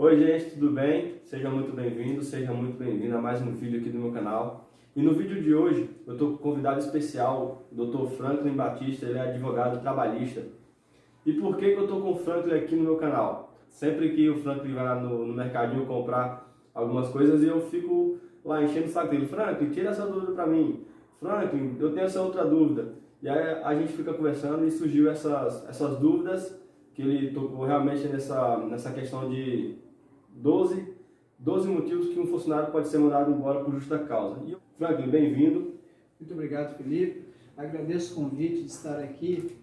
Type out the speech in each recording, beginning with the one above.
Oi gente, tudo bem? Seja muito bem-vindo, seja muito bem-vindo a mais um vídeo aqui do meu canal. E no vídeo de hoje eu estou com um convidado especial, o Dr. Franklin Batista, ele é advogado trabalhista. E por que eu estou com o Franklin aqui no meu canal? Sempre que o Franklin vai lá no mercadinho comprar algumas coisas, eu fico lá enchendo o saco dele. Franklin, tira essa dúvida para mim. Franklin, eu tenho essa outra dúvida. E aí a gente fica conversando e surgiu essas dúvidas que ele tocou realmente nessa questão de 12 motivos que um funcionário pode ser mandado embora por justa causa. E Franklin, bem-vindo. Muito obrigado, Felipe. Agradeço o convite de estar aqui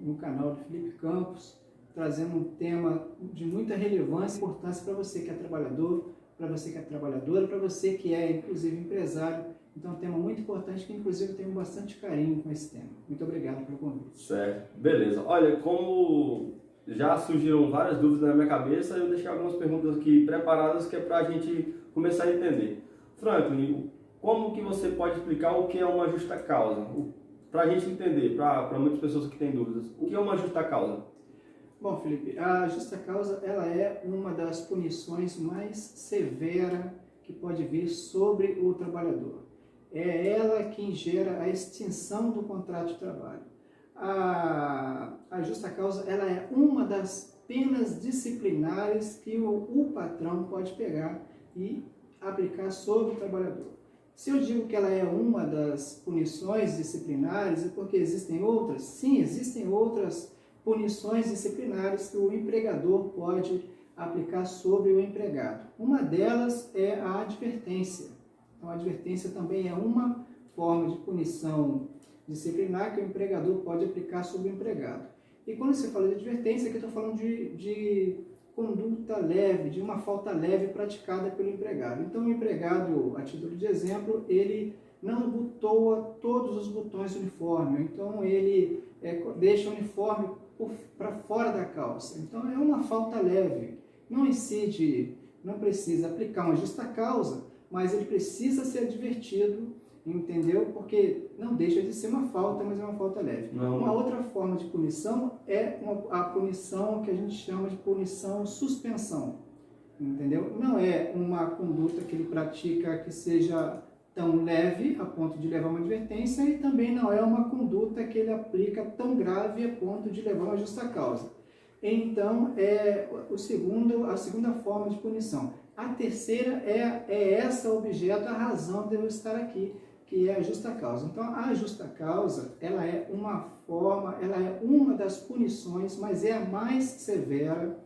no canal do Felipe Campos, trazendo um tema de muita relevância e importância para você que é trabalhador, para você que é trabalhadora, para você que é, inclusive, empresário. Então, é um tema muito importante que, inclusive, eu tenho bastante carinho com esse tema. Muito obrigado pelo convite. Certo. Beleza. Olha, como já surgiram várias dúvidas na minha cabeça, eu deixei algumas perguntas aqui preparadas que é para a gente começar a entender. Franklin, como que você pode explicar o que é uma justa causa? Para a gente entender, para muitas pessoas que têm dúvidas, o que é uma justa causa? Bom, Felipe, a justa causa ela é uma das punições mais severas que pode vir sobre o trabalhador. É ela quem gera a extinção do contrato de trabalho. A justa causa ela é uma das penas disciplinares que o patrão pode pegar e aplicar sobre o trabalhador. Se eu digo que ela é uma das punições disciplinares, é porque existem outras? Sim, existem outras punições disciplinares que o empregador pode aplicar sobre o empregado. Uma delas é a advertência. Então, a advertência também é uma forma de punição disciplinar que o empregador pode aplicar sobre o empregado. E quando se fala de advertência, aqui eu estou falando de conduta leve, de uma falta leve praticada pelo empregado. Então, o empregado, a título de exemplo, ele não abotoa todos os botões do uniforme, então ele deixa o uniforme para fora da calça. Então, é uma falta leve. Não incide, não precisa aplicar uma justa causa, mas ele precisa ser advertido, entendeu? Porque não deixa de ser uma falta, mas é uma falta leve. Não. Uma outra forma de punição é a punição que a gente chama de punição suspensão, entendeu? Não é uma conduta que ele pratica que seja tão leve a ponto de levar uma advertência e também não é uma conduta que ele aplica tão grave a ponto de levar uma justa causa. Então, a segunda forma de punição. A terceira é essa objeto, a razão de eu estar aqui, que é a justa causa. Então, a justa causa, ela é uma das punições, mas é a mais severa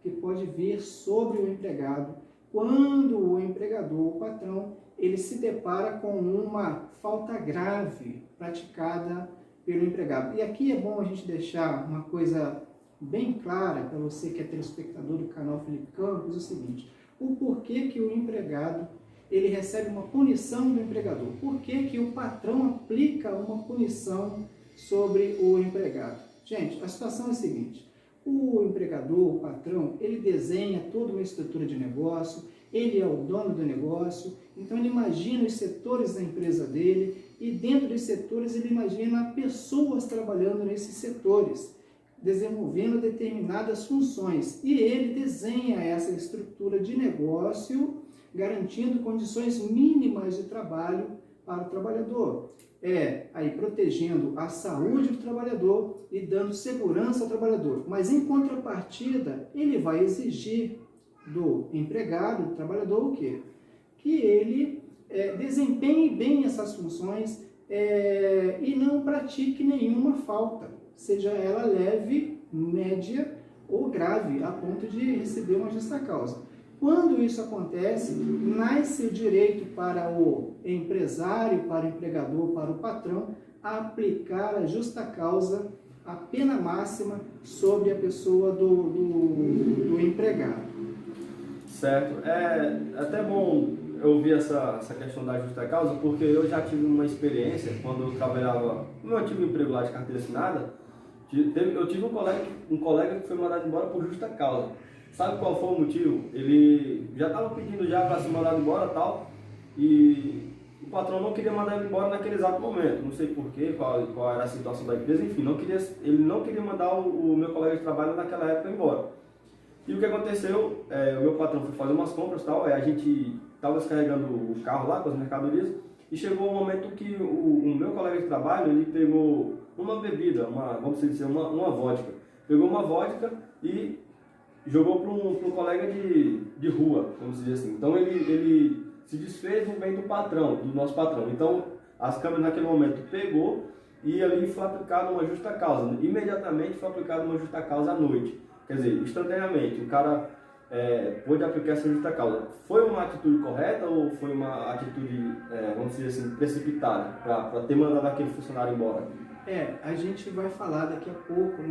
que pode vir sobre o empregado quando o empregador, o patrão, ele se depara com uma falta grave praticada pelo empregado. E aqui é bom a gente deixar uma coisa bem clara para você que é telespectador do canal Felipe Campos, o seguinte: o porquê que o empregado ele recebe uma punição do empregador? Por que o patrão aplica uma punição sobre o empregado? Gente, a situação é a seguinte: o empregador, o patrão, ele desenha toda uma estrutura de negócio, ele é o dono do negócio, então ele imagina os setores da empresa dele e dentro dos setores ele imagina pessoas trabalhando nesses setores, desenvolvendo determinadas funções, e ele desenha essa estrutura de negócio, garantindo condições mínimas de trabalho para o trabalhador. Aí protegendo a saúde do trabalhador e dando segurança ao trabalhador. Mas em contrapartida, ele vai exigir do empregado, do trabalhador, o quê? Que ele desempenhe bem essas funções e não pratique nenhuma falta, seja ela leve, média ou grave, a ponto de receber uma justa causa. Quando isso acontece, nasce o direito para o empresário, para o empregador, para o patrão, a aplicar a justa causa, a pena máxima sobre a pessoa do empregado. Certo. É até bom eu ouvir essa questão da justa causa, porque eu já tive uma experiência quando eu trabalhava no meu antigo emprego lá de carteira assinada. Eu tive um colega que foi mandado embora por justa causa. Sabe qual foi o motivo? Ele já estava pedindo já para ser mandado embora e tal, e o patrão não queria mandar ele embora naquele exato momento. Não sei porquê, qual era a situação da empresa, enfim, ele não queria mandar o meu colega de trabalho naquela época embora. E o que aconteceu, o meu patrão foi fazer umas compras e tal, a gente estava descarregando o carro lá com as mercadorias, e chegou um momento que o meu colega de trabalho, ele pegou uma bebida, vamos dizer, uma vodka. Pegou uma vodka e jogou para um colega de rua, vamos dizer assim. Então ele se desfez no bem do patrão, do nosso patrão. Então as câmeras naquele momento pegou e ali foi aplicada uma justa causa. Imediatamente foi aplicada uma justa causa à noite. Quer dizer, instantaneamente, o cara pôde aplicar essa justa causa. Foi uma atitude correta ou foi uma atitude, vamos dizer assim, precipitada para ter mandado aquele funcionário embora? A gente vai falar daqui a pouco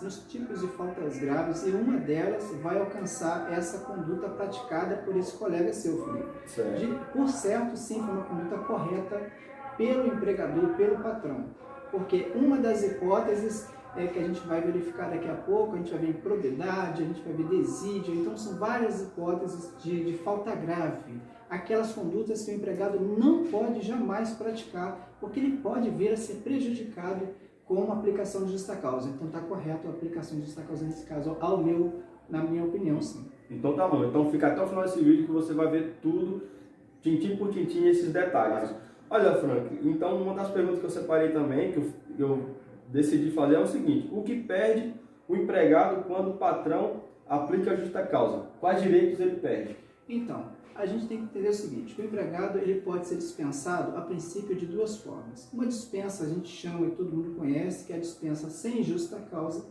nos tipos de faltas graves, e uma delas vai alcançar essa conduta praticada por esse colega seu, Felipe. Por certo, sim, foi uma conduta correta pelo empregador, pelo patrão. Porque uma das hipóteses que a gente vai verificar daqui a pouco, a gente vai ver improbidade, a gente vai ver desídio, então são várias hipóteses de falta grave. Aquelas condutas que o empregado não pode jamais praticar, porque ele pode vir a ser prejudicado com a aplicação de justa causa. Então está correto a aplicação de justa causa nesse caso, na minha opinião, sim. Então tá bom, então fica até o final desse vídeo que você vai ver tudo, tintim por tintim, esses detalhes. Olha, Frank, então uma das perguntas que eu separei também, que eu decidi fazer é o seguinte: o que perde o empregado quando o patrão aplica a justa causa? Quais direitos ele perde? Então, a gente tem que entender o seguinte: o empregado ele pode ser dispensado a princípio de duas formas. Uma dispensa a gente chama, e todo mundo conhece, que é a dispensa sem justa causa,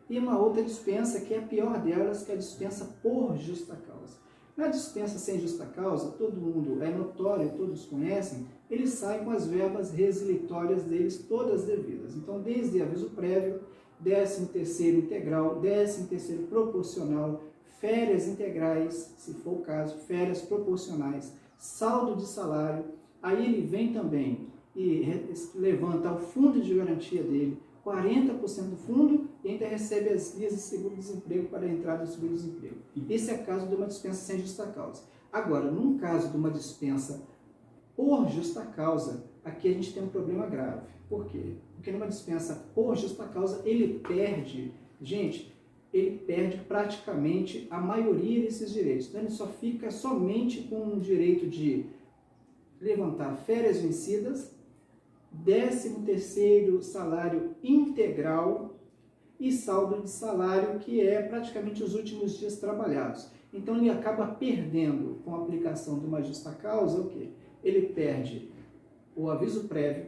e uma outra dispensa que é a pior delas, que é a dispensa por justa causa. Na dispensa sem justa causa, todo mundo é notório, todos conhecem, eles saem com as verbas resilitórias deles todas devidas. Então, desde aviso prévio, 13º integral, 13º proporcional, férias integrais, se for o caso, férias proporcionais, saldo de salário. Aí ele vem também e levanta o fundo de garantia dele, 40% do fundo, e ainda recebe as guias de seguro-desemprego para a entrada do seguro-desemprego. Esse é o caso de uma dispensa sem justa causa. Agora, num caso de uma dispensa por justa causa, aqui a gente tem um problema grave. Por quê? Porque numa dispensa por justa causa, ele perde praticamente a maioria desses direitos. Então, ele só fica somente com o direito de levantar férias vencidas, 13º salário integral e saldo de salário, que é praticamente os últimos dias trabalhados. Então, ele acaba perdendo, com a aplicação de uma justa causa, o quê? Ele perde o aviso prévio,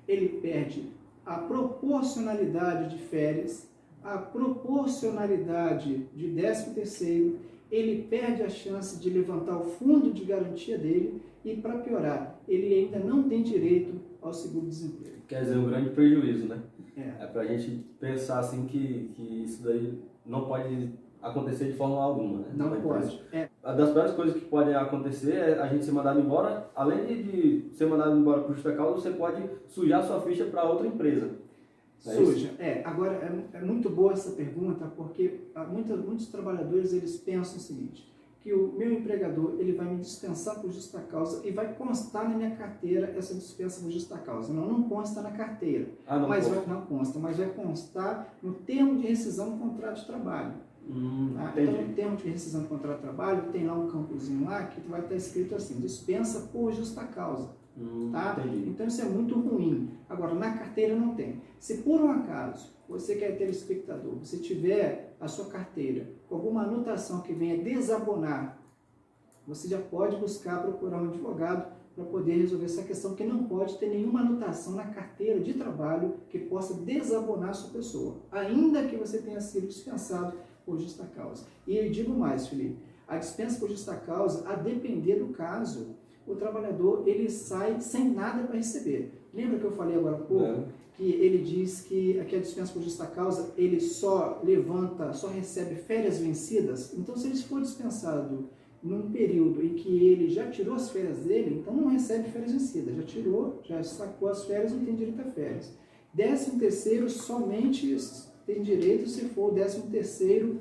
ele perde a proporcionalidade de férias, a proporcionalidade de 13º, ele perde a chance de levantar o fundo de garantia dele e, para piorar, ele ainda não tem direito ao seguro-desemprego. Quer dizer, um grande prejuízo, né? É para a gente pensar assim que isso daí não pode acontecer de forma alguma, né? Não pode. Uma das piores coisas que podem acontecer é a gente ser mandado embora. Além de ser mandado embora por justa causa, você pode sujar sua ficha para outra empresa. Suja. Agora, é muito boa essa pergunta, porque muitos trabalhadores eles pensam o seguinte: que o meu empregador ele vai me dispensar por justa causa e vai constar na minha carteira essa dispensa por justa causa. Não consta na carteira, não consta, mas vai constar no termo de rescisão do contrato de trabalho. Então, no termo de rescisão do contrato de trabalho, tem lá um campozinho lá que vai estar escrito assim: dispensa por justa causa. Então isso é muito ruim. Agora, na carteira não tem. Se por um acaso você, que é telespectador, você tiver a sua carteira com alguma anotação que venha desabonar, você já pode procurar um advogado para poder resolver essa questão, que não pode ter nenhuma anotação na carteira de trabalho que possa desabonar a sua pessoa, ainda que você tenha sido dispensado por justa causa. E eu digo mais, Felipe, a dispensa por justa causa, a depender do caso, o trabalhador ele sai sem nada para receber. Lembra que eu falei agora há pouco que ele diz que aqui a dispensa por justa causa ele só recebe férias vencidas? Então, se ele for dispensado num período em que ele já tirou as férias dele, então não recebe férias vencidas. Já tirou, já sacou as férias, não tem direito a férias. 13º somente tem direito se for o 13º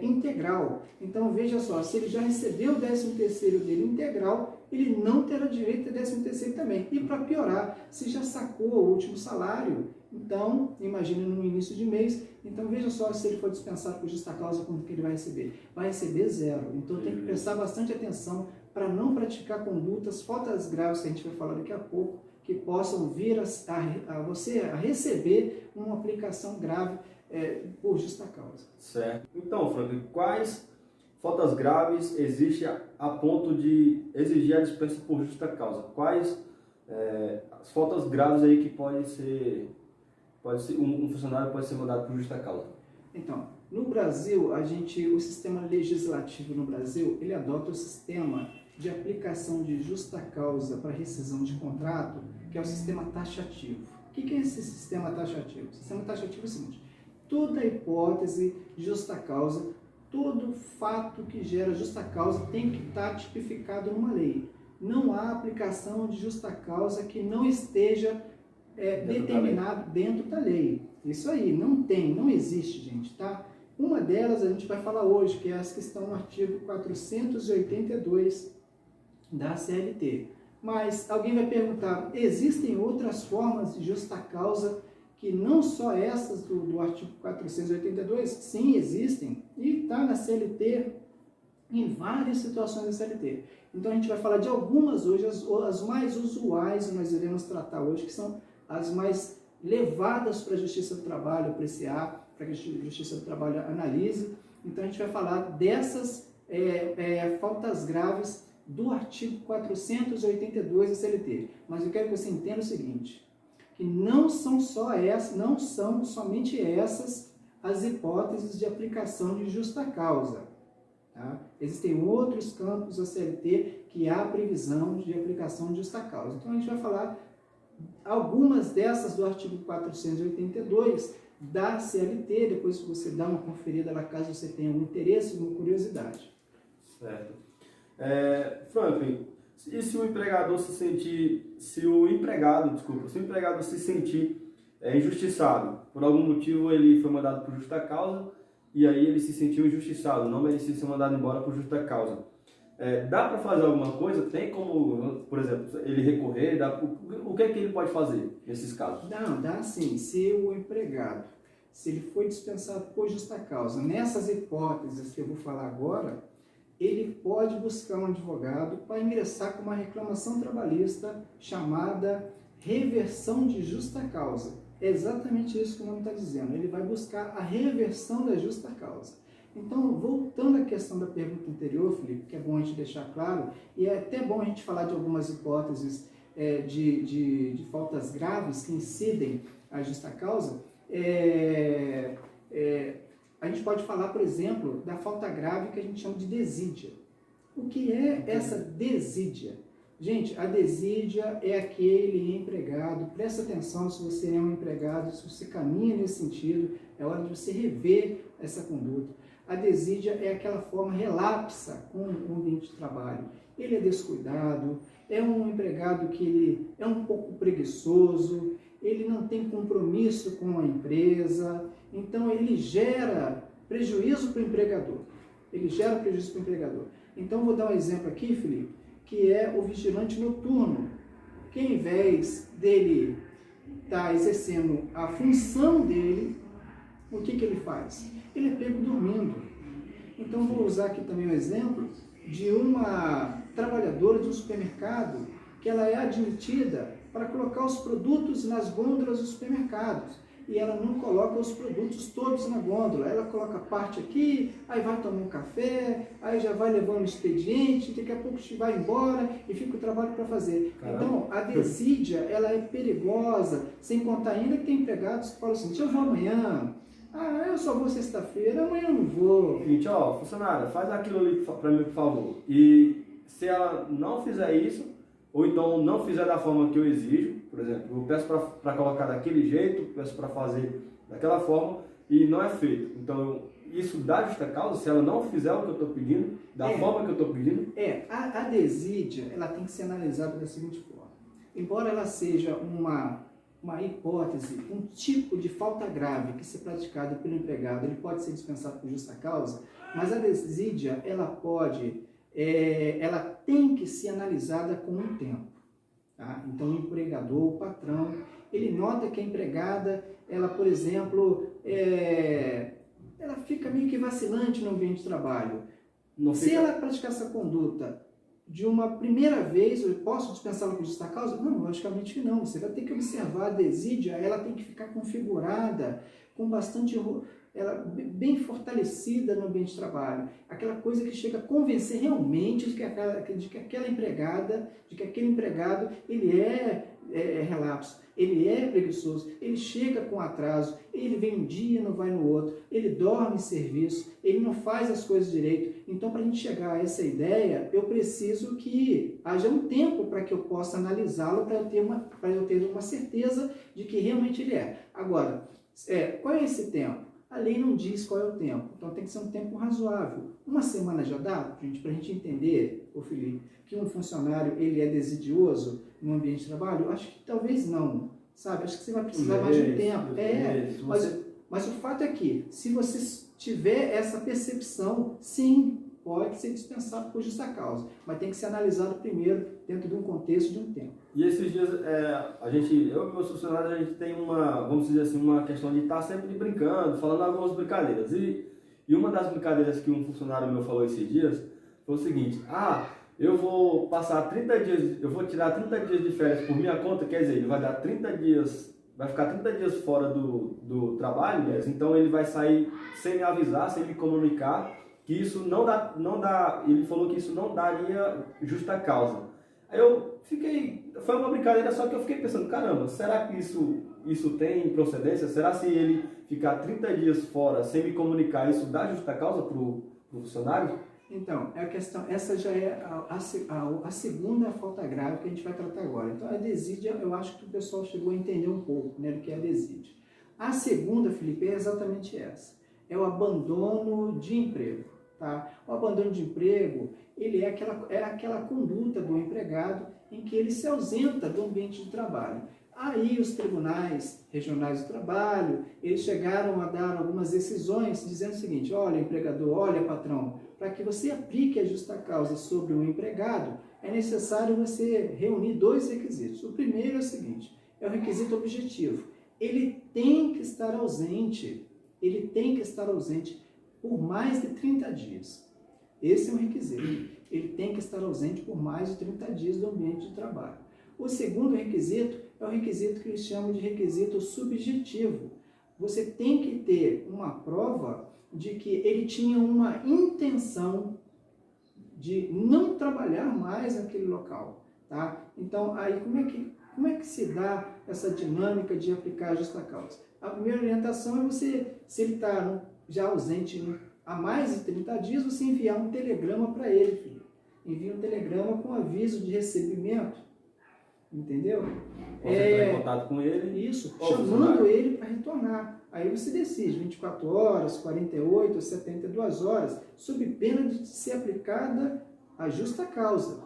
integral. Então, veja só, se ele já recebeu o 13º dele integral, ele não terá direito a 13º também. E para piorar, se já sacou o último salário, então, imagine no início de mês, então veja só se ele for dispensado por justa causa, quanto que ele vai receber. Vai receber 0. Então tem que prestar bastante atenção para não praticar condutas, faltas graves, que a gente vai falar daqui a pouco, que possam vir a receber uma aplicação grave por justa causa. Certo. Então, Franklin, quais faltas graves existem a ponto de exigir a dispensa por justa causa? Quais as faltas graves aí que pode ser um funcionário pode ser mandado por justa causa? Então, no Brasil, o sistema legislativo no Brasil, ele adota o sistema de aplicação de justa causa para rescisão de contrato, que é o sistema taxativo. O que é esse sistema taxativo? O sistema taxativo é o seguinte: toda hipótese de justa causa, todo fato que gera justa causa tem que estar tipificado numa lei. Não há aplicação de justa causa que não esteja determinado dentro da lei. Isso aí, não existe, gente, tá? Uma delas a gente vai falar hoje, que é as que estão no artigo 482 da CLT. Mas alguém vai perguntar, existem outras formas de justa causa que não só essas do artigo 482? Sim, existem. E está na CLT, em várias situações da CLT. Então a gente vai falar de algumas hoje, as mais usuais nós iremos tratar hoje, que são as mais levadas para a Justiça do Trabalho apreciar, para que a Justiça do Trabalho analise. Então a gente vai falar dessas faltas graves do artigo 482 da CLT. Mas eu quero que você entenda o seguinte, que não são somente essas as hipóteses de aplicação de justa causa. Tá? Existem outros campos da CLT que há previsão de aplicação de justa causa. Então a gente vai falar algumas dessas do artigo 482 da CLT, depois você dá uma conferida lá caso você tenha um interesse, uma curiosidade. Certo. Franklin, e se o empregador se o empregado se sentir injustiçado, por algum motivo ele foi mandado por justa causa e aí ele se sentiu injustiçado, não merecia ser mandado embora por justa causa. Dá para fazer alguma coisa? Tem como, por exemplo, ele recorrer? O que é que ele pode fazer nesses casos? Não, dá sim. Se o empregado, se ele foi dispensado por justa causa, nessas hipóteses que eu vou falar agora, ele pode buscar um advogado para ingressar com uma reclamação trabalhista chamada reversão de justa causa. É exatamente isso que o nome está dizendo. Ele vai buscar a reversão da justa causa. Então, voltando à questão da pergunta anterior, Felipe, que é bom a gente deixar claro, e é até bom a gente falar de algumas hipóteses de faltas graves que incidem a justa causa, a gente pode falar, por exemplo, da falta grave que a gente chama de desídia. O que é essa desídia? Gente, a desídia é aquele empregado, presta atenção se você é um empregado, se você caminha nesse sentido, é hora de você rever essa conduta. A desídia é aquela forma relapsa com o ambiente de trabalho. Ele é descuidado, é um empregado que ele é um pouco preguiçoso, ele não tem compromisso com a empresa, então ele gera prejuízo para o empregador. Então, vou dar um exemplo aqui, Felipe, que é o vigilante noturno, que ao invés dele estar exercendo a função dele, o que ele faz? Ele é pego dormindo. Então, vou usar aqui também um exemplo de uma trabalhadora de um supermercado que ela é admitida para colocar os produtos nas gôndolas dos supermercados. E ela não coloca os produtos todos na gôndola. Ela coloca parte aqui, aí vai tomar um café, aí já vai levando o expediente, daqui a pouco vai embora e fica o trabalho para fazer. Caramba. Então, a desídia, ela é perigosa, sem contar ainda que tem empregados que falam assim, eu vou amanhã, eu só vou sexta-feira, amanhã eu não vou. Gente, funcionária, faz aquilo ali para mim, por favor. E se ela não fizer isso, ou então não fizer da forma que eu exijo, por exemplo, eu peço para colocar daquele jeito, peço para fazer daquela forma e não é feito. Então, isso dá justa causa se ela não fizer o que eu estou pedindo, da forma que eu estou pedindo? A desídia, ela tem que ser analisada da seguinte forma. Embora ela seja uma hipótese, um tipo de falta grave que se praticada pelo empregado, ele pode ser dispensado por justa causa, mas a desídia, ela pode ela tem que ser analisada com um tempo. Tá? Então, o empregador, o patrão, ele nota que a empregada, ela, por exemplo, ela fica meio que vacilante no ambiente de trabalho. Se ela praticar essa conduta de uma primeira vez, eu posso dispensá-la por justa causa? Não, logicamente que não. Você vai ter que observar a desídia, ela tem que ficar configurada com bastante, ela bem fortalecida no ambiente de trabalho. Aquela coisa que chega a convencer realmente de que aquela empregada, de que aquele empregado, ele é relapso, ele é preguiçoso, ele chega com atraso, ele vem um dia e não vai no outro, ele dorme em serviço, ele não faz as coisas direito. Então, para a gente chegar a essa ideia, eu preciso que haja um tempo para que eu possa analisá-lo, para eu ter uma certeza de que realmente ele é. Agora, qual é esse tempo? A lei não diz qual é o tempo, então tem que ser um tempo razoável. Uma semana já dá, gente, para a gente entender, Felipe, que um funcionário ele é desidioso no ambiente de trabalho? Eu acho que talvez não, sabe? Acho que você vai precisar mais de um tempo. Mas o fato é que, se você tiver essa percepção, sim, pode ser dispensado por justa causa, mas tem que ser analisado primeiro dentro de um contexto de um tempo. E esses dias, eu e meus funcionários, a gente tem vamos dizer assim, uma questão de estar sempre brincando, falando algumas brincadeiras. E uma das brincadeiras que um funcionário meu falou esses dias foi o seguinte: eu vou passar 30 dias, eu vou tirar 30 dias de férias por minha conta, quer dizer, ele vai dar 30 dias, vai ficar 30 dias fora do trabalho, então ele vai sair sem me avisar, sem me comunicar, que isso não dá, ele falou que isso não daria justa causa. Aí foi uma brincadeira, só que eu fiquei pensando, caramba, será que isso tem procedência? Será se ele ficar 30 dias fora sem me comunicar, isso dá justa causa para o funcionário? Então, a questão, essa já é a segunda falta grave que a gente vai tratar agora. Então, a desídia, eu acho que o pessoal chegou a entender um pouco, né, do que é a desídia. A segunda, Felipe, é exatamente essa. É o abandono de emprego. Tá? O abandono de emprego, ele é aquela conduta do empregado em que ele se ausenta do ambiente de trabalho. Aí os tribunais regionais do trabalho, eles chegaram a dar algumas decisões dizendo o seguinte: olha, empregador, olha, patrão, para que você aplique a justa causa sobre o empregado, é necessário você reunir dois requisitos. O primeiro é o seguinte, é o requisito objetivo. Ele tem que estar ausente, por mais de 30 dias. Esse é um requisito. Ele tem que estar ausente por mais de 30 dias do ambiente de trabalho. O segundo requisito é o requisito que eles chamam de requisito subjetivo. Você tem que ter uma prova de que ele tinha uma intenção de não trabalhar mais naquele local. Tá? Então, aí como é que se dá essa dinâmica de aplicar a justa causa? A primeira orientação é você, se ele está já ausente há mais de 30 dias, você enviar um telegrama para ele, filho. Envia um telegrama com aviso de recebimento, entendeu? Você entrar em contato com ele. Isso, chamando ele para retornar. Aí você decide, 24 horas, 48 ou 72 horas, sob pena de ser aplicada a justa causa.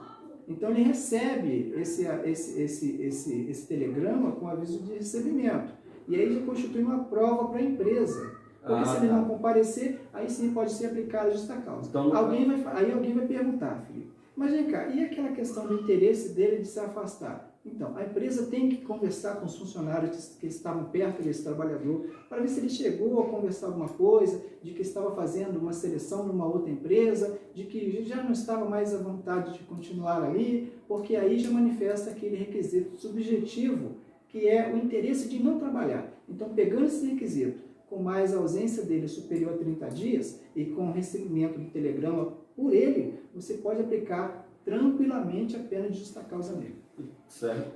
Então ele recebe esse telegrama com aviso de recebimento. E aí já constitui uma prova para a empresa. Porque se ele não comparecer, aí sim pode ser aplicada a justa causa. Então, alguém vai perguntar, Felipe, mas vem cá, e aquela questão do interesse dele de se afastar? Então, a empresa tem que conversar com os funcionários que estavam perto desse trabalhador, para ver se ele chegou a conversar alguma coisa, de que estava fazendo uma seleção numa outra empresa, de que já não estava mais à vontade de continuar ali, porque aí já manifesta aquele requisito subjetivo, que é o interesse de não trabalhar. Então, pegando esse requisito, com mais a ausência dele superior a 30 dias e com o recebimento do telegrama por ele, você pode aplicar tranquilamente a pena de justa causa nele. Certo.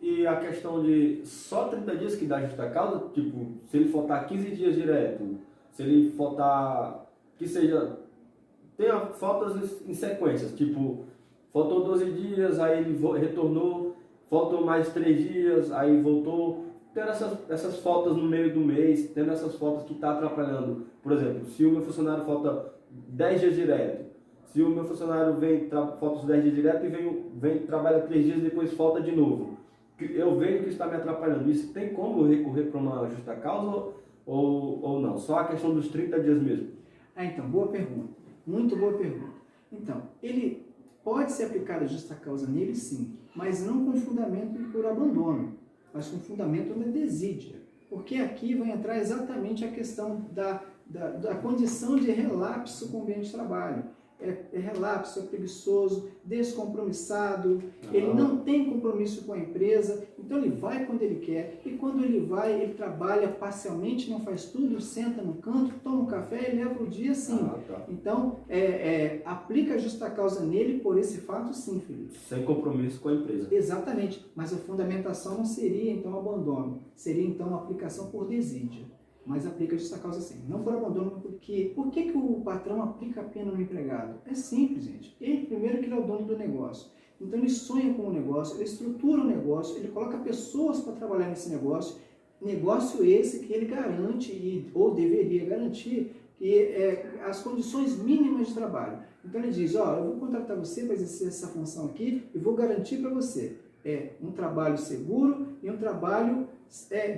E a questão de só 30 dias que dá justa causa, tipo, se ele faltar 15 dias direto, se ele faltar, que seja, tenha faltas em sequências, tipo, faltou 12 dias, aí ele retornou, faltou mais 3 dias, aí voltou, tendo essas faltas no meio do mês, tendo essas faltas que está atrapalhando. Por exemplo, se o meu funcionário falta 10 dias direto, se o meu funcionário falta os 10 dias direto e trabalha 3 dias e depois falta de novo, eu vejo que está me atrapalhando. Isso tem como recorrer para uma justa causa ou não? Só a questão dos 30 dias mesmo? Então, boa pergunta. Muito boa pergunta. Então, ele pode ser aplicado a justa causa nele, sim, mas não com fundamento por abandono, mas com fundamento na desídia. Porque aqui vai entrar exatamente a questão da condição de relapso com o ambiente de trabalho. É relapso, é preguiçoso, descompromissado, ele não tem compromisso com a empresa, então ele vai quando ele quer, e quando ele vai, ele trabalha parcialmente, não faz tudo, senta no canto, toma um café e leva o dia assim. Tá. Então, aplica a justa causa nele por esse fato sim, Felipe. Sem compromisso com a empresa. Exatamente, mas a fundamentação não seria então abandono, seria então aplicação por desídia. Mas aplica a justa causa sim, não por abandono, porque... Por que o patrão aplica a pena no empregado? É simples, gente. Ele, primeiro, que ele é o dono do negócio. Então, ele sonha com o negócio, ele estrutura o negócio, ele coloca pessoas para trabalhar nesse negócio. Negócio esse que ele garante, ou deveria garantir, que as condições mínimas de trabalho. Então, ele diz, eu vou contratar você para exercer essa função aqui e vou garantir para você um trabalho seguro e um trabalho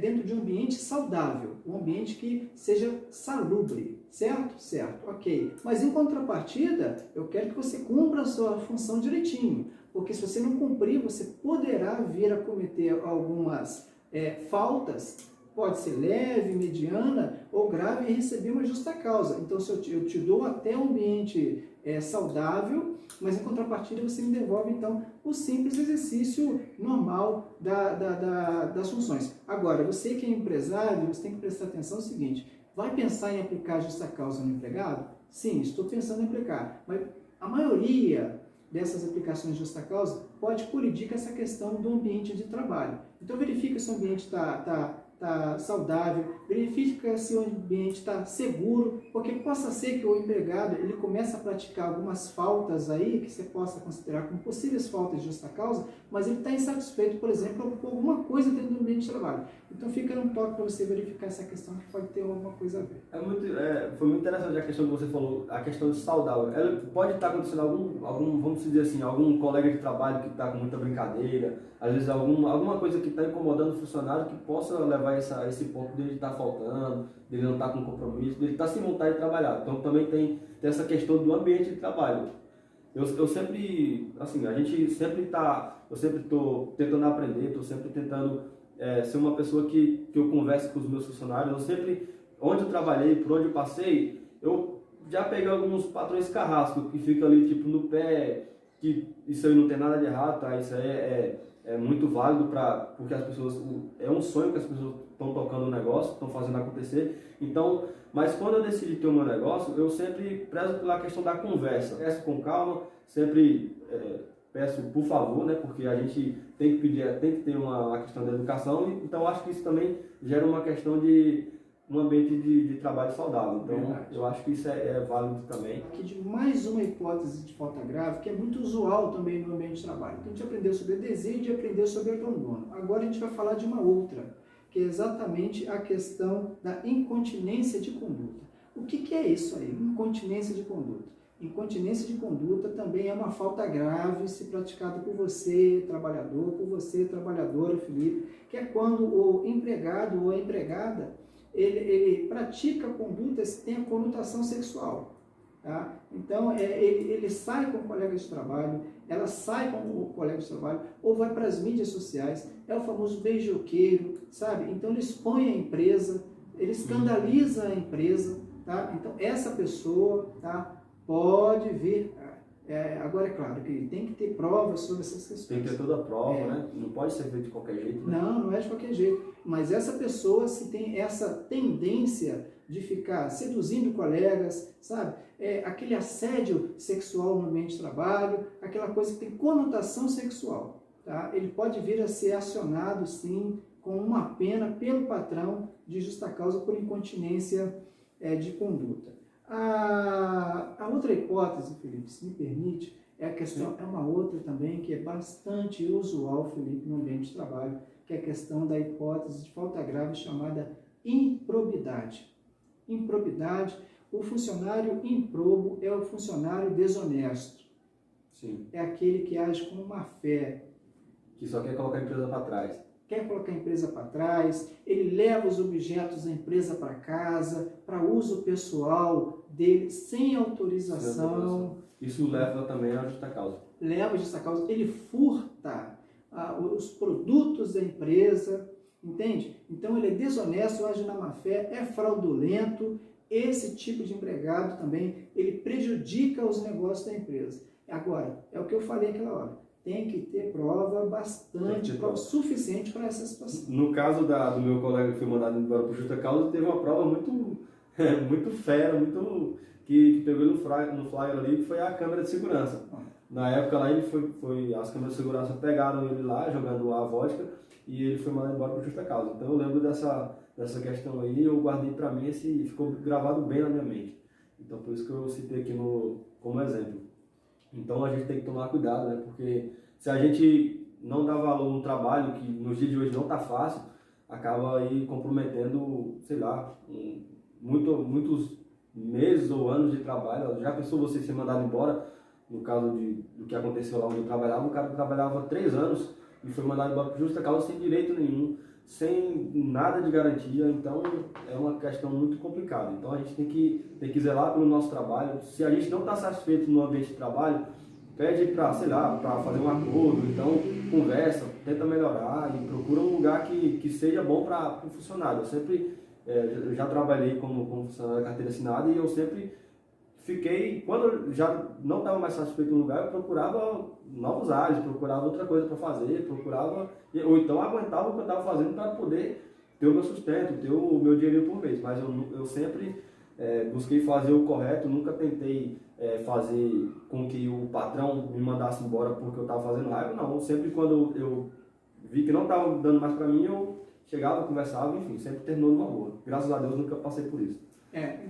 dentro de um ambiente saudável, um ambiente que seja salubre, certo? Certo, ok. Mas em contrapartida, eu quero que você cumpra a sua função direitinho, porque se você não cumprir, você poderá vir a cometer algumas faltas, pode ser leve, mediana ou grave, e receber uma justa causa. Então, se eu te dou até um ambiente saudável, mas em contrapartida você me devolve, então, o simples exercício normal das funções. Agora, você que é empresário, você tem que prestar atenção no seguinte, vai pensar em aplicar justa causa no empregado? Sim, estou pensando em aplicar, mas a maioria dessas aplicações de justa causa pode colidir com essa questão do ambiente de trabalho. Então, verifica se o ambiente está saudável, verifica se o ambiente está seguro, porque possa ser que o empregado ele comece a praticar algumas faltas aí, que você possa considerar como possíveis faltas de justa causa, mas ele está insatisfeito, por exemplo, com alguma coisa dentro do ambiente de trabalho. Então fica um toque para você verificar essa questão que pode ter alguma coisa a ver. Foi muito interessante a questão que você falou, a questão de saudável. Ela pode estar acontecendo algum, vamos dizer assim, algum colega de trabalho que está com muita brincadeira, às vezes alguma coisa que está incomodando o funcionário que possa levar a esse ponto dele estar faltando, dele não estar com compromisso, dele estar sem vontade de trabalhar. Então também tem essa questão do ambiente de trabalho. Eu sempre, assim, eu sempre estou tentando aprender, estou sempre tentando ser uma pessoa que eu converse com os meus funcionários. Eu sempre, onde eu trabalhei, por onde eu passei, eu já peguei alguns patrões carrascos que ficam ali tipo no pé, que isso aí não tem nada de errado, tá? Isso aí é muito válido porque as pessoas, é um sonho que as pessoas estão tocando o negócio, estão fazendo acontecer. Então, mas quando eu decidi ter o meu negócio, eu sempre prezo pela questão da conversa. Peço com calma, sempre peço por favor, né? Porque a gente tem que pedir, tem que ter uma questão da educação. Então, acho que isso também gera uma questão de um ambiente de trabalho saudável. Então, verdade. Eu acho que isso é válido também. Aqui de mais uma hipótese de falta grave, que é muito usual também no ambiente de trabalho. Então, a gente aprendeu sobre desídia e aprendeu sobre abandono. Agora a gente vai falar de uma outra, que é exatamente a questão da incontinência de conduta. O que é isso aí? Incontinência de conduta. Incontinência de conduta também é uma falta grave se praticada por você, trabalhador, por você, trabalhadora, Felipe, que é quando o empregado ou a empregada ele pratica condutas que têm a conotação sexual. Tá? Então, ele sai com o colega de trabalho, ela sai com o colega de trabalho, ou vai para as mídias sociais, é o famoso beijoqueiro, sabe? Então, ele expõe a empresa, ele escandaliza a empresa, tá? Então, essa pessoa, tá, pode vir... agora, é claro que tem que ter provas sobre essas questões. Tem que ter toda a prova, né? Não pode ser feito de qualquer jeito. Né? Não é de qualquer jeito. Mas essa pessoa, se tem essa tendência de ficar seduzindo colegas, sabe? Aquele assédio sexual no ambiente de trabalho, aquela coisa que tem conotação sexual, tá? Ele pode vir a ser acionado, sim, com uma pena pelo patrão de justa causa por incontinência de conduta. A outra hipótese, Felipe, se me permite, é uma outra também que é bastante usual, Felipe, no ambiente de trabalho, que é a questão da hipótese de falta grave chamada improbidade. Improbidade, o funcionário improbo é o funcionário desonesto. Sim. É aquele que age com má fé. Que só quer colocar a empresa para trás. quer colocar a empresa para trás, ele leva os objetos da empresa para casa, para uso pessoal dele, sem autorização. Isso leva também à justa causa. Leva a justa causa, ele furta os produtos da empresa, entende? Então ele é desonesto, age na má fé, é fraudulento. Esse tipo de empregado também, ele prejudica os negócios da empresa. Agora, é o que eu falei aquela hora, tem que ter prova bastante, prova suficiente para essa situação. No caso do meu colega que foi mandado embora por justa causa, teve uma prova muito fera, que pegou ele no flyer ali, que foi a câmera de segurança. Na época lá, as câmeras de segurança pegaram ele lá, jogando a vodka, e ele foi mandado embora por justa causa. Então eu lembro dessa questão aí, eu guardei para mim, ficou gravado bem na minha mente. Então por isso que eu citei aqui como exemplo. Então a gente tem que tomar cuidado, né? Porque se a gente não dá valor no trabalho, que nos dias de hoje não está fácil, acaba aí comprometendo, sei lá, muitos meses ou anos de trabalho. Já pensou você ser mandado embora? No caso do que aconteceu lá onde eu trabalhava, o cara trabalhava 3 anos e foi mandado embora por justa causa sem direito nenhum, sem nada de garantia. Então é uma questão muito complicada. Então a gente tem que zelar pelo nosso trabalho. Se a gente não está satisfeito no ambiente de trabalho, pede para, sei lá, para fazer um acordo, então conversa, tenta melhorar e procura um lugar que seja bom para o funcionário. Eu já trabalhei como funcionário da carteira assinada e eu sempre quando eu já não estava mais satisfeito no lugar, eu procurava novos ares, procurava outra coisa para fazer, ou então aguentava o que eu estava fazendo para poder ter o meu sustento, ter o meu dinheiro por mês. Mas eu sempre busquei fazer o correto, nunca tentei fazer com que o patrão me mandasse embora porque eu estava fazendo raiva, não. Sempre quando eu vi que não estava dando mais para mim, eu chegava, conversava, enfim, sempre terminou numa boa. Graças a Deus nunca passei por isso.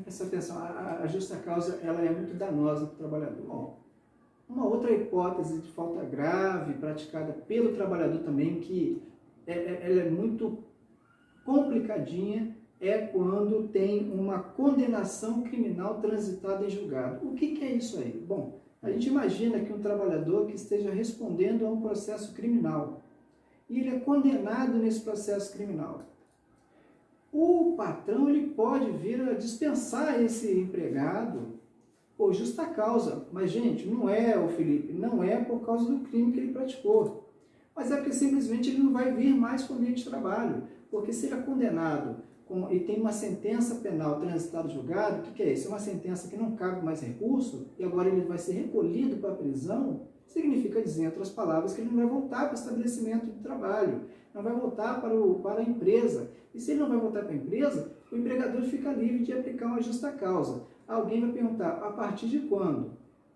Presta atenção, a justa causa ela é muito danosa para o trabalhador. Bom, uma outra hipótese de falta grave praticada pelo trabalhador também, que ela é muito complicadinha, é quando tem uma condenação criminal transitada em julgado. O que é isso aí? Bom, a gente imagina que um trabalhador que esteja respondendo a um processo criminal e ele é condenado nesse processo criminal. O patrão ele pode vir a dispensar esse empregado por justa causa. Mas, gente, não é, Felipe, não é por causa do crime que ele praticou. Mas é porque simplesmente ele não vai vir mais para o ambiente de trabalho. Porque se ele é condenado e tem uma sentença penal transitada em julgado, o que é isso? É uma sentença que não cabe mais recurso e agora ele vai ser recolhido para a prisão, significa dizer, em outras palavras, que ele não vai voltar para o estabelecimento de trabalho, não vai voltar para a empresa. E se ele não vai voltar para a empresa, o empregador fica livre de aplicar uma justa causa. Alguém vai perguntar, a partir de quando?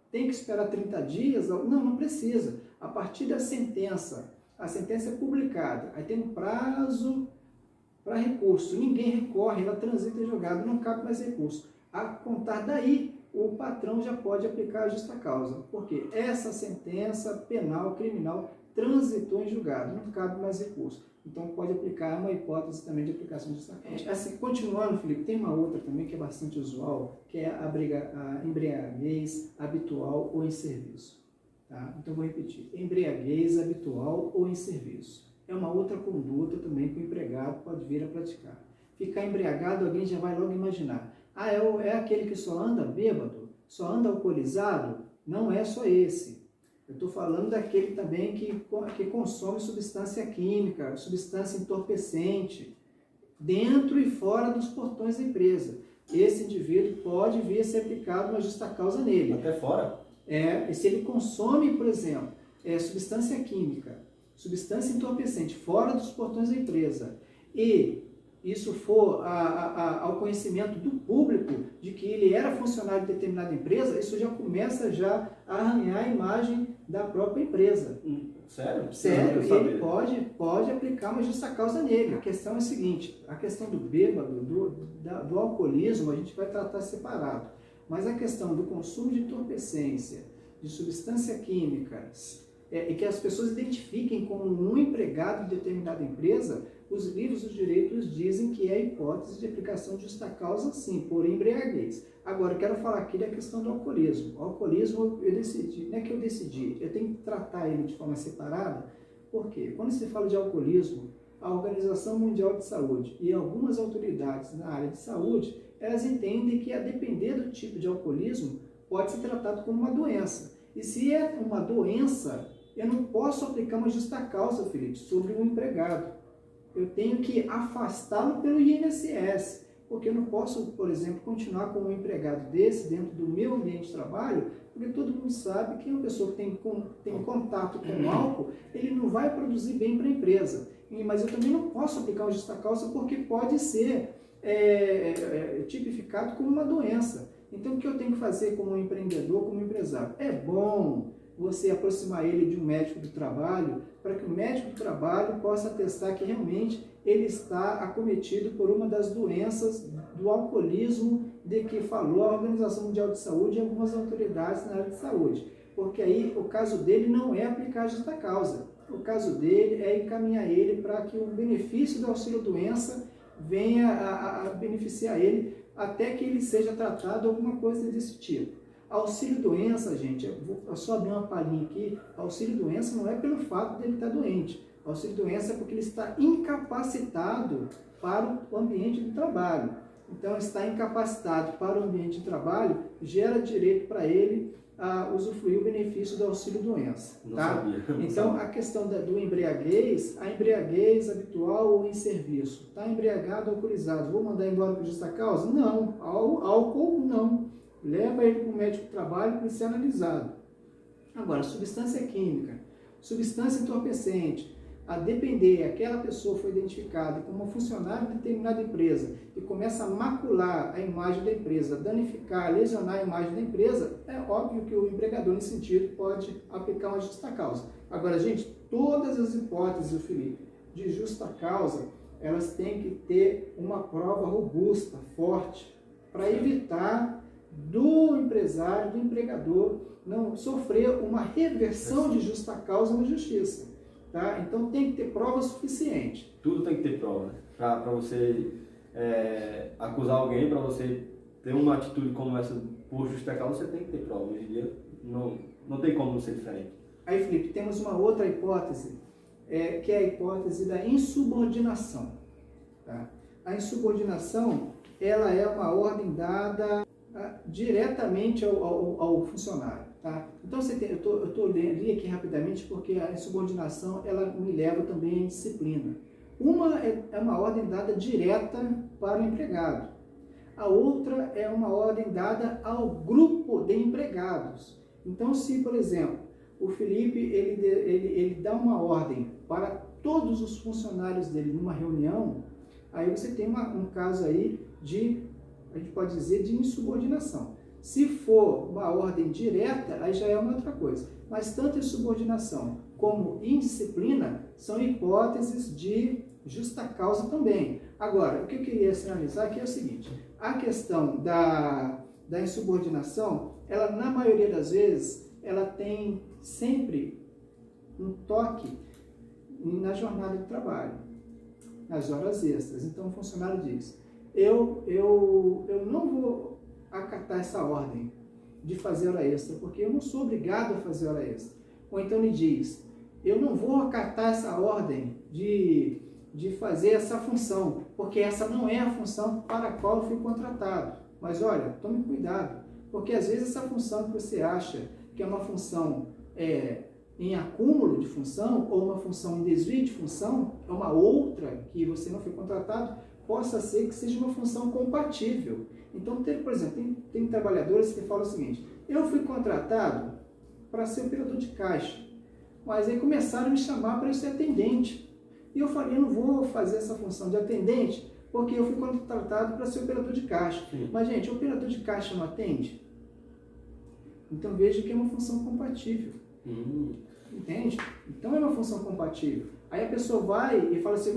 Tem que esperar 30 dias? Não, não precisa. A partir da sentença, a sentença é publicada, aí tem um prazo para recurso, ninguém recorre, ela transita em julgado, não cabe mais recurso. A contar daí, o patrão já pode aplicar a justa causa, porque essa sentença penal, criminal, transitou em julgado, não cabe mais recurso. Então pode aplicar uma hipótese também de aplicação de justa causa. Assim, continuando, Felipe, tem uma outra também que é bastante usual, que é a embriaguez habitual ou em serviço. Tá? Então vou repetir, embriaguez habitual ou em serviço. É uma outra conduta também que o empregado pode vir a praticar. Ficar embriagado, alguém já vai logo imaginar. É aquele que só anda bêbado, só anda alcoolizado? Não é só esse. Eu estou falando daquele também que consome substância química, substância entorpecente, dentro e fora dos portões da empresa. Esse indivíduo pode vir a ser aplicado uma justa causa nele. Até fora? E se ele consome, por exemplo, substância química, substância entorpecente fora dos portões da empresa e isso for ao conhecimento do público de que ele era funcionário de determinada empresa, isso já começa a arranhar a imagem da própria empresa. Sério? Sério, ele pode aplicar uma justa causa nele. A questão é a seguinte, a questão do bêbado, do alcoolismo, a gente vai tratar separado. Mas a questão do consumo de entorpecência, de substância química, e que as pessoas identifiquem como um empregado de determinada empresa, os livros dos direitos dizem que é hipótese de aplicação de justa causa, sim, por embriaguez. Agora, eu quero falar aqui da questão do alcoolismo. O alcoolismo, não é que eu decidi, eu tenho que tratar ele de forma separada, porque quando se fala de alcoolismo, a Organização Mundial de Saúde e algumas autoridades na área de saúde, elas entendem que, a depender do tipo de alcoolismo, pode ser tratado como uma doença. E se é uma doença, eu não posso aplicar uma justa causa, Felipe, sobre um empregado. Eu tenho que afastá-lo pelo INSS, porque eu não posso, por exemplo, continuar com um empregado desse dentro do meu ambiente de trabalho, porque todo mundo sabe que uma pessoa que tem contato com o álcool, ele não vai produzir bem para a empresa. Mas eu também não posso aplicar uma justa causa porque pode ser tipificado como uma doença. Então, o que eu tenho que fazer como empreendedor, como empresário? É bom você aproximar ele de um médico do trabalho, para que o médico do trabalho possa atestar que realmente ele está acometido por uma das doenças do alcoolismo de que falou a Organização Mundial de Saúde e algumas autoridades na área de saúde. Porque aí o caso dele não é aplicar a justa causa. O caso dele é encaminhar ele para que o benefício do auxílio-doença venha a beneficiar ele até que ele seja tratado alguma coisa desse tipo. Auxílio-doença, gente, eu só abrir uma palhinha aqui, auxílio-doença não é pelo fato dele estar doente. Auxílio-doença é porque ele está incapacitado para o ambiente de trabalho. Então, estar incapacitado para o ambiente de trabalho gera direito para ele a usufruir o benefício do auxílio-doença. Tá? Então, a questão do embriaguez, a embriaguez habitual ou em serviço. Está embriagado ou alcoolizado, vou mandar embora por justa causa? Não. Álcool, não. Leva ele para o médico do trabalho para ele ser analisado. Agora, substância química, substância entorpecente, a depender, aquela pessoa foi identificada como funcionário de determinada empresa e começa a macular a imagem da empresa, danificar, lesionar a imagem da empresa, é óbvio que o empregador, nesse sentido, pode aplicar uma justa causa. Agora, gente, todas as hipóteses, Felipe, de justa causa, elas têm que ter uma prova robusta, forte, para evitar do empresário, do empregador, não sofrer uma reversão de justa causa na justiça. Tá? Então tem que ter prova suficiente. Tudo tem que ter prova, né? Para você acusar alguém, para você ter uma atitude como essa por justa causa, você tem que ter prova. Hoje em dia não tem como não ser diferente. Aí, Felipe, temos uma outra hipótese, que é a hipótese da insubordinação. Tá? A insubordinação, ela é uma ordem dada diretamente ao funcionário. Tá? Então, eu li aqui rapidamente porque a insubordinação ela me leva também à disciplina. Uma é uma ordem dada direta para o empregado. A outra é uma ordem dada ao grupo de empregados. Então, se, por exemplo, o Felipe ele dá uma ordem para todos os funcionários dele numa reunião, aí você tem um caso aí a gente pode dizer, de insubordinação. Se for uma ordem direta, aí já é uma outra coisa. Mas tanto insubordinação como indisciplina são hipóteses de justa causa também. Agora, o que eu queria sinalizar aqui é o seguinte, a questão da insubordinação, ela na maioria das vezes, ela tem sempre um toque na jornada de trabalho, nas horas extras. Então o funcionário diz, eu não vou acatar essa ordem de fazer hora extra, porque eu não sou obrigado a fazer hora extra. Ou então ele diz, eu não vou acatar essa ordem de fazer essa função, porque essa não é a função para a qual eu fui contratado. Mas olha, tome cuidado, porque às vezes essa função que você acha que é uma função em acúmulo de função, ou uma função em desvio de função, é uma outra que você não foi contratado, possa ser que seja uma função compatível. Então, por exemplo, tem trabalhadores que falam o seguinte, eu fui contratado para ser operador de caixa, mas aí começaram a me chamar para ser atendente. E eu falei, eu não vou fazer essa função de atendente, porque eu fui contratado para ser operador de caixa. Sim. Mas, gente, o operador de caixa não atende? Então, veja que é uma função compatível. Entende? Então, é uma função compatível. Aí a pessoa vai e fala assim,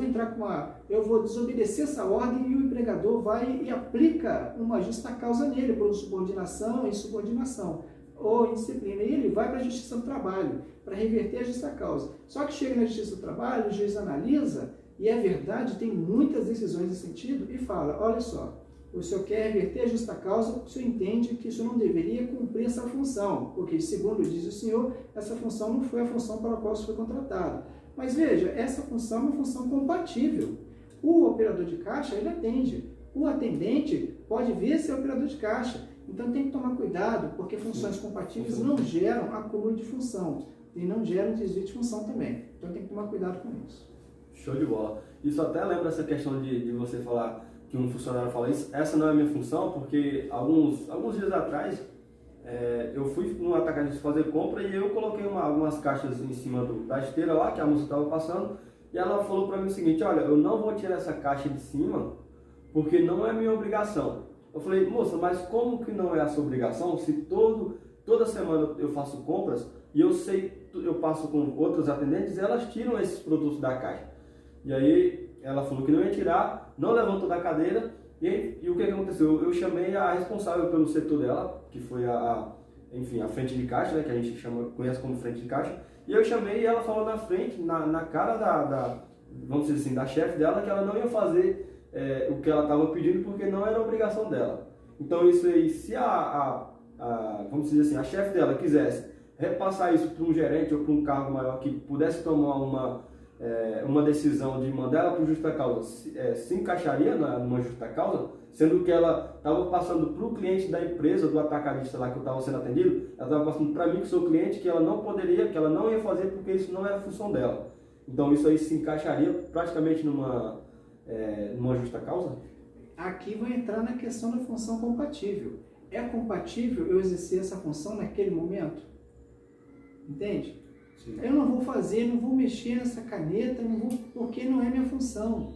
eu vou desobedecer essa ordem, e o empregador vai e aplica uma justa causa nele, por subordinação, insubordinação, ou indisciplina. E ele vai para a Justiça do Trabalho, para reverter a justa causa. Só que chega na Justiça do Trabalho, o juiz analisa, e é verdade, tem muitas decisões nesse sentido, e fala, olha só, o senhor quer reverter a justa causa, o senhor entende que o senhor não deveria cumprir essa função, porque, segundo diz o senhor, essa função não foi a função para a qual o senhor foi contratado. Mas veja, essa função é uma função compatível. O operador de caixa, ele atende. O atendente pode vir a ser operador de caixa. Então tem que tomar cuidado, porque funções compatíveis não geram acúmulo de função e não geram desvio de função também. Então tem que tomar cuidado com isso. Show de bola. Isso até lembra essa questão de você falar que um funcionário fala isso, essa não é a minha função, porque alguns dias atrás eu fui no atacadista fazer compra e eu coloquei algumas caixas em cima da esteira lá, que a moça estava passando, e ela falou para mim o seguinte: olha, eu não vou tirar essa caixa de cima porque não é minha obrigação. Eu falei: moça, mas como que não é a sua obrigação se toda semana eu faço compras e eu passo com outros atendentes e elas tiram esses produtos da caixa? E aí ela falou que não ia tirar, não levantou da cadeira e o que aconteceu? Eu chamei a responsável pelo setor dela, que foi enfim, a frente de caixa, né, que a gente conhece como frente de caixa, e eu chamei e ela falou na frente, na cara vamos dizer assim, da chefe dela, que ela não ia fazer o que ela estava pedindo porque não era obrigação dela. Então isso aí, se vamos dizer assim, a chefe dela quisesse repassar isso para um gerente ou para um cargo maior que pudesse tomar uma decisão de mandar ela para justa causa, se encaixaria numa justa causa, sendo que ela estava passando para o cliente da empresa, do atacadista lá que eu estava sendo atendido, ela estava passando para mim, que sou cliente, que ela não poderia, que ela não ia fazer porque isso não era função dela. Então isso aí se encaixaria praticamente numa justa causa? Aqui vai entrar na questão da função compatível. É compatível eu exercer essa função naquele momento? Entende? Sim. Eu não vou fazer, não vou mexer nessa caneta, porque não é minha função.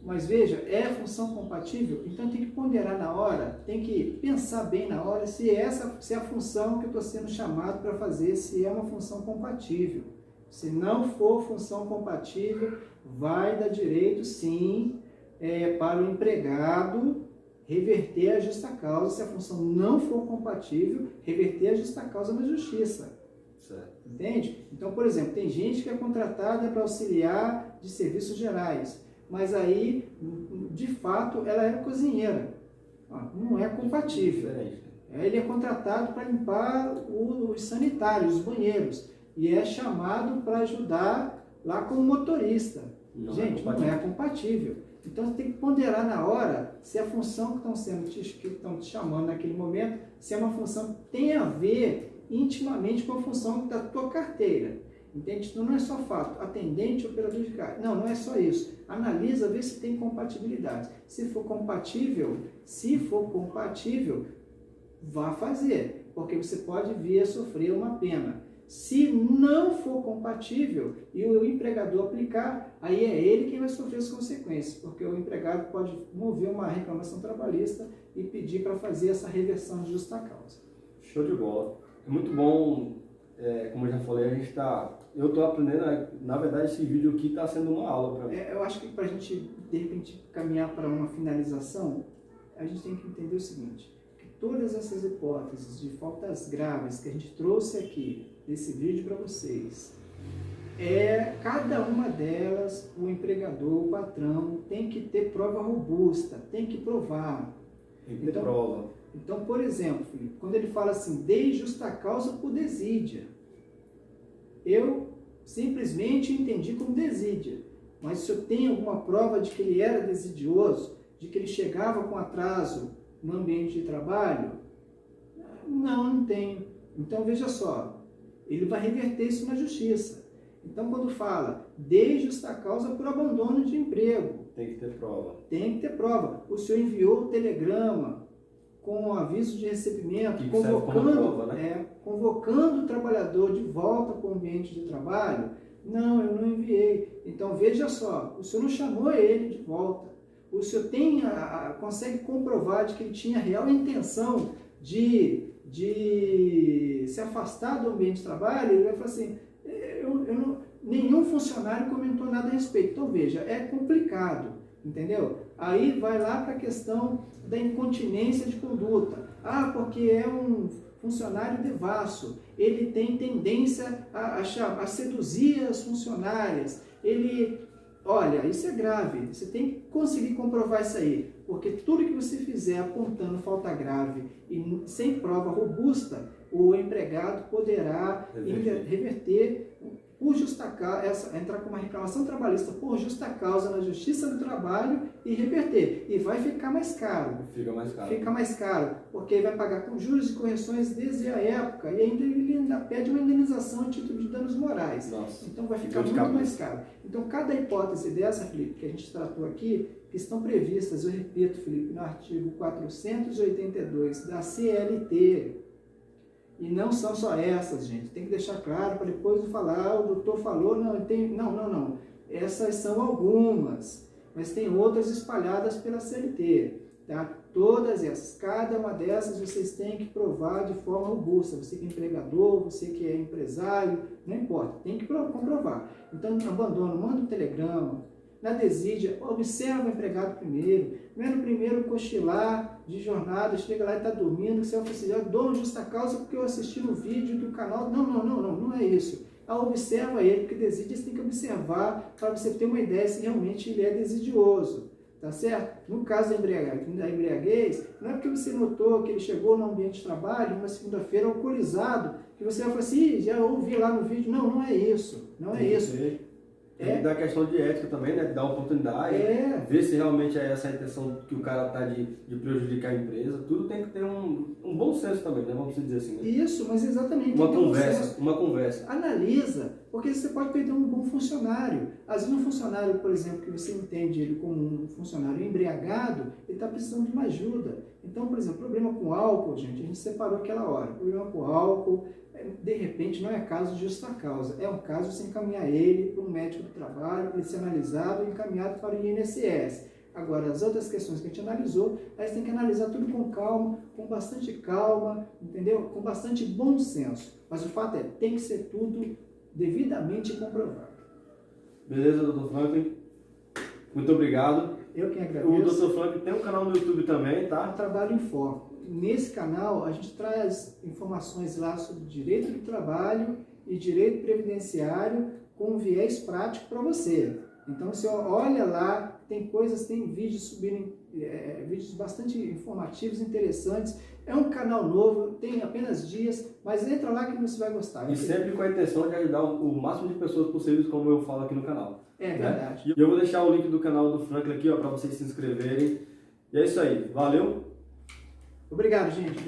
Mas veja, é função compatível, então tem que ponderar na hora, tem que pensar bem na hora se é a função que eu estou sendo chamado para fazer, se é uma função compatível. Se não for função compatível, vai dar direito sim para o empregado reverter a justa causa. Se a função não for compatível, reverter a justa causa na justiça. Certo. Entende? Então, por exemplo, tem gente que é contratada para auxiliar de serviços gerais, mas aí, de fato, ela é cozinheira. Não é compatível. Ele é contratado para limpar os sanitários, os banheiros, e é chamado para ajudar lá como motorista. Gente, não é compatível. Então, você tem que ponderar na hora se a função que estão te chamando naquele momento, se é uma função que tem a ver intimamente com a função da tua carteira. Entende? Então não é só fato, atendente, operador de caixa. Não é só isso. Analisa, vê se tem compatibilidade. Se for compatível, vá fazer, porque você pode vir a sofrer uma pena. Se não for compatível e o empregador aplicar, aí é ele quem vai sofrer as consequências, porque o empregado pode mover uma reclamação trabalhista e pedir para fazer essa reversão de justa causa. Show de bola. É muito bom, como eu já falei, eu estou aprendendo, na verdade esse vídeo aqui está sendo uma aula para mim. Eu acho que para a gente, de repente, caminhar para uma finalização, a gente tem que entender o seguinte, que todas essas hipóteses de faltas graves que a gente trouxe aqui, nesse vídeo para vocês, cada uma delas, o empregador, o patrão, tem que ter prova robusta, tem que provar. Tem que ter prova. Então, por exemplo, quando ele fala assim, dei justa causa por desídia, eu simplesmente entendi como desídia, mas se eu tenho alguma prova de que ele era desidioso, de que ele chegava com atraso no ambiente de trabalho, não tenho. Então, veja só, ele vai reverter isso na justiça. Então, quando fala, dei justa causa por abandono de emprego, tem que ter prova. Tem que ter prova. O senhor enviou o telegrama com aviso de recebimento, convocando o trabalhador de volta para o ambiente de trabalho? Não, eu não enviei. Então, veja só, o senhor não chamou ele de volta. O senhor consegue comprovar de que ele tinha real intenção de se afastar do ambiente de trabalho? Ele vai falar assim, nenhum funcionário comentou nada a respeito. Então, veja, é complicado, entendeu? Aí vai lá para a questão da incontinência de conduta. Porque é um funcionário devasso, ele tem tendência a seduzir as funcionárias, olha, isso é grave, você tem que conseguir comprovar isso aí, porque tudo que você fizer apontando falta grave e sem prova robusta, o empregado poderá reverter por justa causa, entrar com uma reclamação trabalhista por justa causa na Justiça do Trabalho e reverter. E vai ficar mais caro. Fica mais caro, porque ele vai pagar com juros e correções desde a época e ele ainda pede uma indenização a título de danos morais. Nossa. Então vai ficar muito mais caro. Então cada hipótese dessa, Felipe, que a gente tratou aqui, que estão previstas, eu repito, Felipe, no artigo 482 da CLT. E não são só essas, gente. Tem que deixar claro para depois não falar, o doutor falou, não. Essas são algumas, mas tem outras espalhadas pela CLT. Tá? Todas essas, cada uma dessas vocês têm que provar de forma robusta. Você que é empregador, você que é empresário, não importa, tem que comprovar. Então, abandono, manda um telegrama. Na desídia, observa o empregado primeiro. Não é no primeiro cochilar de jornada, chega lá e está dormindo, você vai falar assim, dou justa causa porque eu assisti no vídeo do canal. Não é isso. Observa ele, porque desídia você tem que observar para você ter uma ideia se realmente ele é desidioso. Tá certo? No caso da embriaguez, não é porque você notou que ele chegou no ambiente de trabalho, uma segunda-feira alcoolizado, que você vai falar assim, já ouvi lá no vídeo. Não é isso. Não é isso. Tem que dar questão de ética também, né? De dar oportunidade, ver se realmente é essa a intenção que o cara tá de prejudicar a empresa. Tudo tem que ter um bom senso também, né? Vamos dizer assim. Né? Isso, mas exatamente. Uma conversa. Analisa, porque você pode perder um bom funcionário. Às vezes um funcionário, por exemplo, que você entende ele como um funcionário embriagado, ele está precisando de uma ajuda. Então, por exemplo, problema com álcool, gente, a gente separou aquela hora. Problema com álcool, de repente, não é caso de justa causa. É um caso de você encaminhar ele para um médico do trabalho, para ele ser analisado e encaminhado para o INSS. Agora, as outras questões que a gente analisou, aí você tem que analisar tudo com calma, com bastante calma, entendeu? Com bastante bom senso. Mas o fato é, tem que ser tudo devidamente comprovado. Beleza, doutor Franklin? Muito obrigado. Eu que agradeço. O doutor Franklin tem um canal no YouTube também, tá? Trabalho em Foco. Nesse canal, a gente traz informações lá sobre direito do trabalho e direito previdenciário com um viés prático para você. Então, você olha lá, tem vídeos subindo, vídeos bastante informativos, interessantes. É um canal novo, tem apenas dias, mas entra lá que você vai gostar. E sempre com a intenção de ajudar o máximo de pessoas possíveis, como eu falo aqui no canal. É verdade. E eu vou deixar o link do canal do Franklin aqui, ó, para vocês se inscreverem. E é isso aí. Valeu! Obrigado, gente.